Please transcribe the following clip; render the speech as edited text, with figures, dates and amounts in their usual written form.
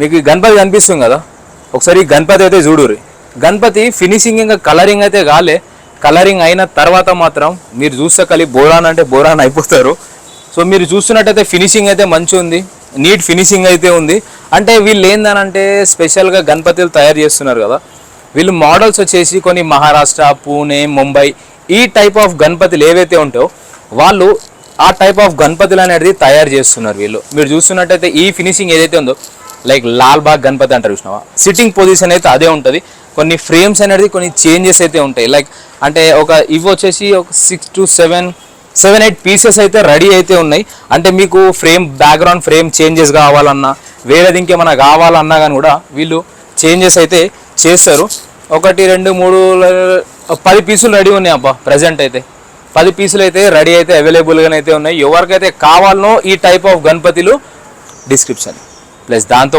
మీకు ఈ గణపతి కనిపిస్తుంది కదా, ఒకసారి ఈ గణపతి అయితే చూడుర్రి. గణపతి ఫినిషింగ్ ఇంకా కలరింగ్ అయితే కాలే. కలరింగ్ అయిన తర్వాత మాత్రం మీరు చూస్తే కలిగి బోరాన్ అంటే బోరాన్ అయిపోతారు. సో మీరు చూస్తున్నట్టయితే ఫినిషింగ్ అయితే మంచిగా ఉంది, నీట్ ఫినిషింగ్ అయితే ఉంది. అంటే వీళ్ళు ఏందనంటే స్పెషల్గా గణపతులు తయారు చేస్తున్నారు కదా, వీళ్ళు మోడల్స్ వచ్చేసి కొన్ని మహారాష్ట్ర, పూణే, ముంబై ఈ టైప్ ఆఫ్ గణపతులు ఏవైతే ఉంటాయో వాళ్ళు ఆ టైప్ ఆఫ్ గణపతులు అనేది తయారు చేస్తున్నారు వీళ్ళు. మీరు చూస్తున్నట్టయితే ఈ ఫినిషింగ్ ఏదైతే ఉందో లైక్ లాల్బాగ్ గణపతి అంటారు చూసినావా, సిట్టింగ్ పొజిషన్ అయితే అదే ఉంటుంది. కొన్ని ఫ్రేమ్స్ అనేది కొన్ని చేంజెస్ అయితే ఉంటాయి. లైక్ అంటే ఇవి వచ్చేసి ఒక 6 to 7-8 పీసెస్ అయితే రెడీ అయితే ఉన్నాయి. అంటే మీకు ఫ్రేమ్ బ్యాక్గ్రౌండ్ ఫ్రేమ్ చేంజెస్ కావాలన్నా, వేరేది ఇంకేమైనా కావాలన్నా కానీ కూడా వీళ్ళు చేంజెస్ అయితే చేస్తారు. 1 2 3 10 పీసులు రెడీ ఉన్నాయి అబ్బా. ప్రజెంట్ అయితే 10 పీసులు అయితే రెడీ అయితే అవైలబుల్గానే అయితే ఉన్నాయి. ఎవరికైతే కావాలనో ఈ టైప్ ఆఫ్ గణపతులు డిస్క్రిప్షన్ ప్లస్ దాంతో